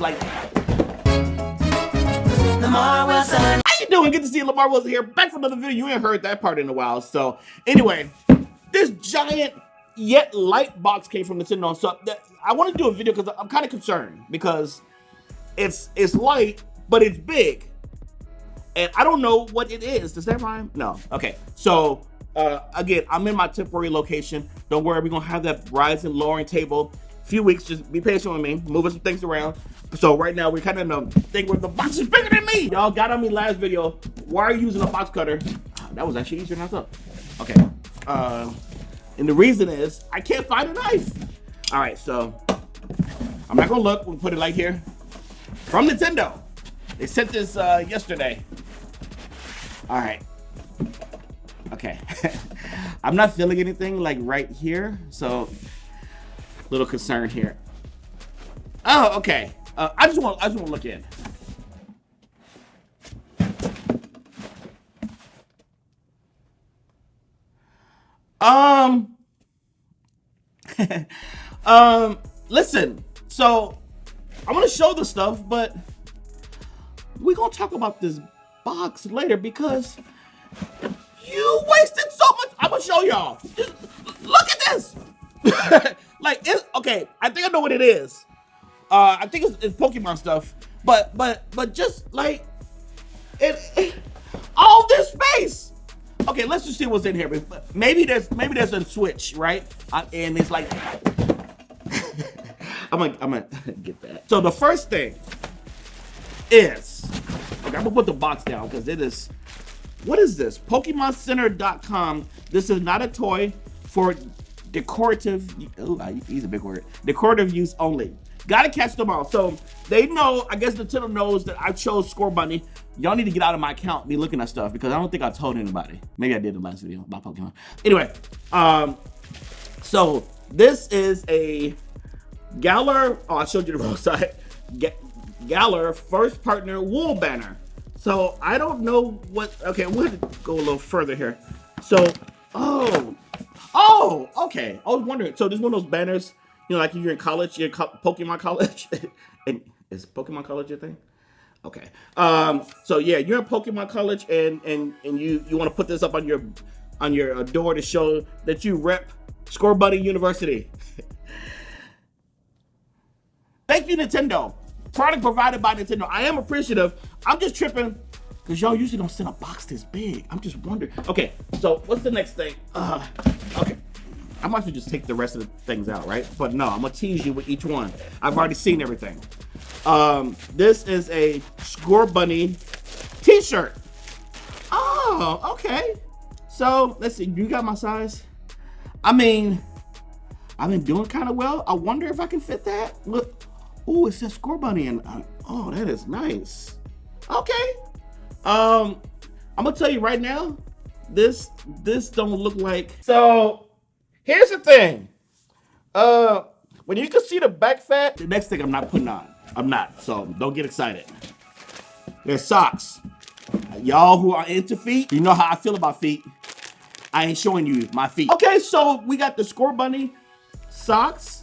Like, Lamarr Wilson. How you doing? Good to see you. Lamarr Wilson here. Back for another video. You ain't heard that part in a while. So anyway, this giant yet light box came from Nintendo. So I want to do a video because I'm kind of concerned because it's light, but it's big. And I don't know what it is. Does that rhyme? No. Okay. So again, I'm in my temporary location. Don't worry, we're gonna have that rising, lowering table. Few weeks, just be patient with me, moving some things around. So right now we're kind of in a thing where the box is bigger than me. Y'all got on me last video. Why are you using a box cutter? That was actually easier than I thought. Okay. And the reason is I can't find a knife. All right, so I'm not gonna look. We'll put it right here. From Nintendo. They sent this yesterday. All right. Okay. I'm not feeling anything like right here, so a little concerned here. Oh, okay. I just want to look in. Listen. So I'm gonna show the stuff, but we're gonna talk about this box later because you wasted so much. I'm gonna show y'all. Just look at this. Like, okay, I think I know what it is. I think it's Pokemon stuff, but just like it all this space. Okay, let's just see what's in here. Maybe there's a switch, right? And it's like I'm gonna get that. So the first thing is, okay, I'm gonna put the box down because it is, what is this? PokemonCenter.com. This is not a toy for decorative, use a big word, decorative use only. Gotta catch them all. So they know, I guess Nintendo knows that I chose Score Bunny. Y'all need to get out of my account, me looking at stuff, because I don't think I told anybody. Maybe I did the last video about Pokemon. Anyway, so this is a Galar, oh, I showed you the wrong side. Galar first partner wool banner. So I don't know what, okay, we'll have to go a little further here. So, oh, okay. I was wondering, so this is one of those banners, you know, like if you're in college, you're in Pokemon college. And is Pokemon college your thing? Okay. So yeah, you're in Pokemon college and you want to put this up on your door to show that you rep Score Bunny University. Thank you, Nintendo. Product provided by Nintendo. I am appreciative. I'm just tripping because y'all usually don't send a box this big. I'm just wondering. Okay, so what's the next thing? Okay, I might as well just take the rest of the things out, right? But no, I'm gonna tease you with each one. I've already seen everything. This is a Score Bunny t-shirt. Oh, okay. So let's see, you got my size? I mean, I've been doing kind of well. I wonder if I can fit that. Look. Oh, it says Score Bunny, and oh, that is nice. Okay, I'm gonna tell you right now, this don't look like. So here's the thing. When you can see the back fat, the next thing I'm not putting on. I'm not. So don't get excited. There's socks. Y'all who are into feet, you know how I feel about feet. I ain't showing you my feet. Okay, so we got the Score Bunny socks.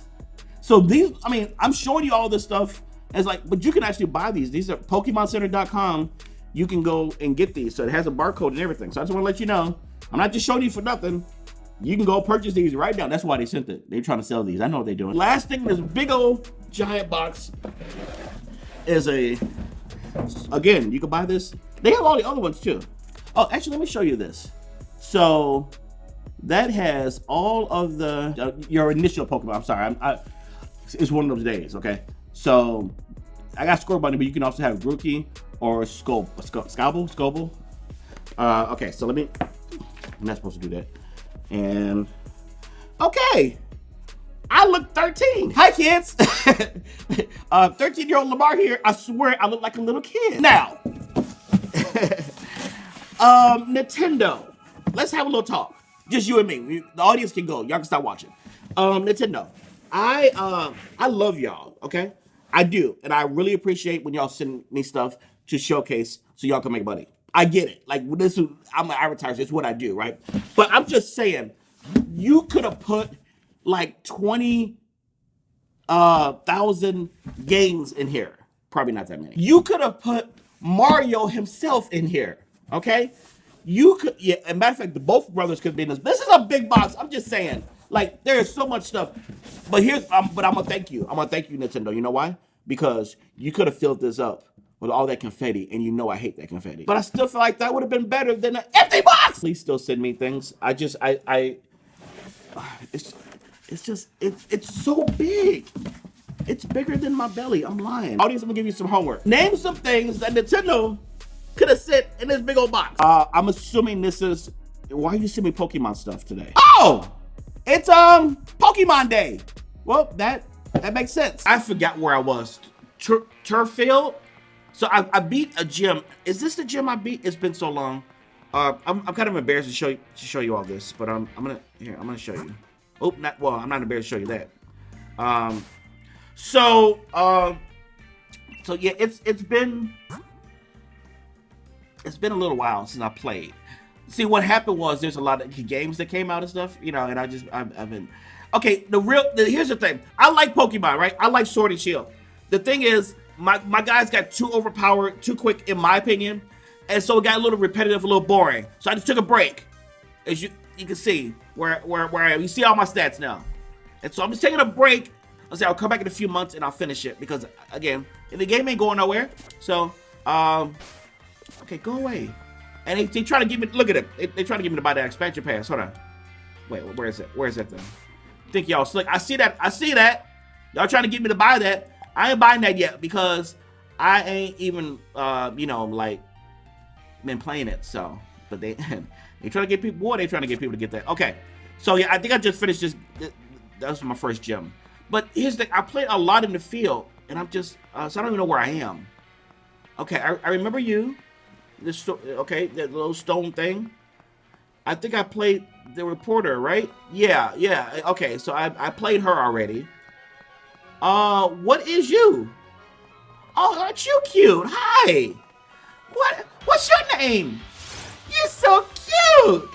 So these, I mean, I'm showing you all this stuff as like, but you can actually buy these. These are PokemonCenter.com. You can go and get these. So it has a barcode and everything. So I just want to let you know, I'm not just showing you for nothing. You can go purchase these right now. That's why they sent it. They're trying to sell these. I know what they're doing. Last thing, this big old giant box is again, you can buy this. They have all the other ones too. Oh, actually, let me show you this. So that has all of your initial Pokemon. I'm sorry, it's one of those days, okay? So I got Score Bunny, but you can also have Grookey or Scobble. Okay, so I'm not supposed to do that. And okay, I look 13. Hi, kids. 13-year-old Lamarr here. I swear I look like a little kid. Now, Nintendo, let's have a little talk. Just you and me. The audience can go. Y'all can start watching. Nintendo, I love y'all, okay? I do, and I really appreciate when y'all send me stuff to showcase so y'all can make money. I get it. Like, I'm an advertiser. It's what I do, right? But I'm just saying, you could have put like 20,000 games in here. Probably not that many. You could have put Mario himself in here, okay? You could, yeah, as a matter of fact, the both brothers could be in this. This is a big box. I'm just saying. Like, there is so much stuff. But but I'm gonna thank you. I'm gonna thank you, Nintendo. You know why? Because you could have filled this up with all that confetti, and you know I hate that confetti. But I still feel like that would have been better than an empty box. Please still send me things. It's so big. It's bigger than my belly. I'm lying. Audience, I'm gonna give you some homework. Name some things that Nintendo could have sent in this big old box. I'm assuming this is, why are you sending me Pokemon stuff today? Oh, it's Pokemon Day. Well, that makes sense. I forgot where I was. Turf field. So I beat a gym. Is this the gym I beat? It's been so long. I'm kind of embarrassed to show you all this, but I'm gonna show you. Oh, I'm not embarrassed to show you that. So yeah, it's been a little while since I played. See, what happened was there's a lot of games that came out and stuff, you know, and I've been, okay, here's the thing. I like Pokemon, right? I like Sword and Shield. The thing is, my guys got too overpowered, too quick, in my opinion, and so it got a little repetitive, a little boring. So I just took a break. As you can see, where I am. You see all my stats now. And so I'm just taking a break. I'll come back in a few months and I'll finish it because, again, the game ain't going nowhere. So, okay, go away. And they try to give me, look at it. They try to get me to buy that expansion pass. Hold on. Wait, where is it? Where is that thing? Think y'all slick. I see that. Y'all trying to get me to buy that. I ain't buying that yet because I ain't even, like, been playing it. So, but they trying to get people, boy, they trying to get people to get that. Okay. So, yeah, I think I just finished this. That was my first gym. But here's the thing. I played a lot in the field, and I'm just, so I don't even know where I am. Okay, I remember you. Okay, that little stone thing. I think I played the reporter, right? Yeah. Okay, so I played her already. What is you? Oh, aren't you cute? Hi. What's your name? You're so cute.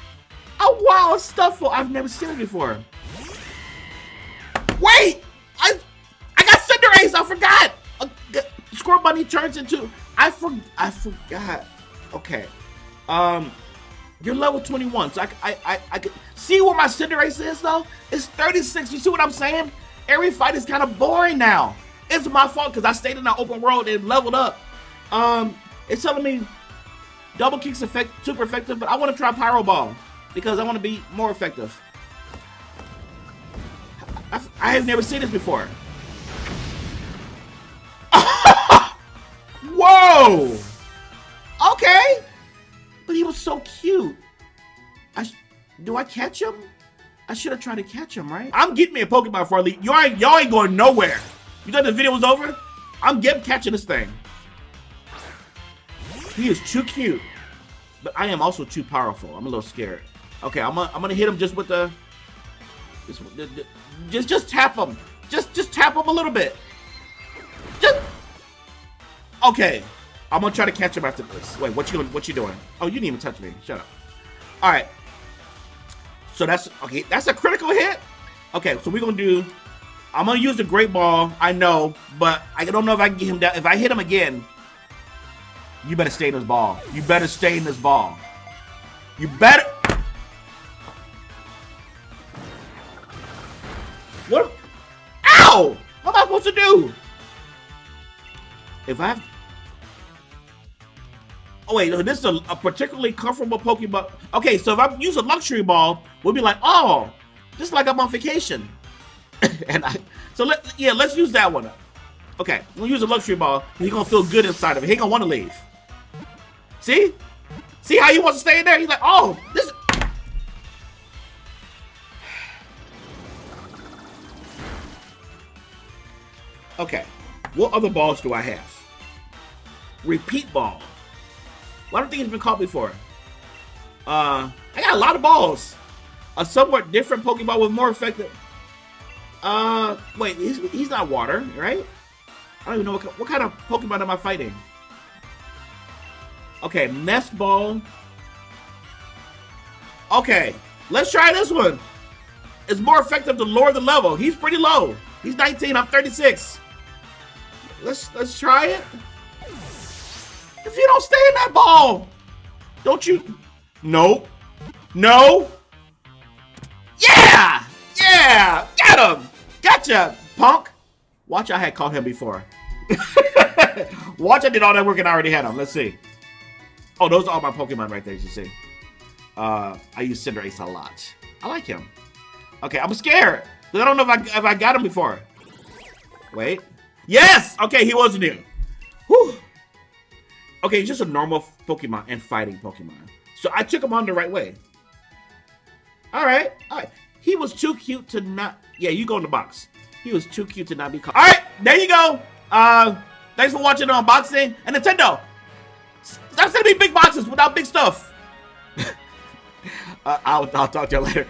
Oh, wow, Stuffle. I've never seen it before. Wait! I got Cinderace. I forgot. Squirrel Bunny turns into. I forgot. Okay. You're level 21, so I could see where my Cinderace is though. It's 36. You see what I'm saying? Every fight is kind of boring now. It's my fault because I stayed in the open world and leveled up. It's telling me double kicks super effective, but I want to try Pyro Ball because I want to be more effective. I have never seen this before. Whoa! Okay. But he was so cute. Do I catch him? I should have tried to catch him, right? I'm getting me a Pokemon before I leave. Y'all ain't going nowhere. You thought the video was over? I'm catching this thing. He is too cute. But I am also too powerful. I'm a little scared. Okay, I'm gonna hit him just with the... Just tap him. Just tap him a little bit. Okay. I'm gonna try to catch him after this. Wait, what you doing? Oh, you didn't even touch me. Shut up. All right. So that's okay. That's a critical hit. Okay, so we're gonna do. I'm gonna use the Great Ball. I know, but I don't know if I can get him down. If I hit him again, you better stay in this ball. You better stay in this ball. You better. What? Ow! What am I supposed to do? If I have. Oh wait, this is a particularly comfortable Pokemon. Okay, so if I use a Luxury Ball, we'll be like, oh, this is like I'm on vacation. Let's use that one. Okay, we'll use a Luxury Ball. He's gonna feel good inside of it. He ain't gonna want to leave. See how he wants to stay in there? He's like, oh, this. Okay, what other balls do I have? Repeat Ball. Well, I don't think it's been caught before. I got a lot of balls. A somewhat different Pokeball with more effective. Wait, he's not water, right? I don't even know what kind of Pokemon am I fighting. Okay, Nest Ball. Okay, let's try this one. It's more effective to lower the level. He's pretty low. He's 19, I'm 36. Let's try it. If you don't stay in that ball, don't you? No. No. Yeah. Yeah. Got him. Gotcha, punk. Watch, I had caught him before. Watch, I did all that work and I already had him. Let's see. Oh, those are all my Pokemon right there, as you see. I use Cinderace a lot. I like him. Okay, I'm scared. I don't know if I got him before. Wait. Yes! Okay, he was new. Whew. Okay, he's just a normal Pokemon and fighting Pokemon. So I took him on the right way. Alright, alright. He was too cute to not... Yeah, you go in the box. He was too cute to not be caught. Alright, there you go. Thanks for watching the unboxing. And Nintendo, stop sending me big boxes without big stuff. I'll talk to you later.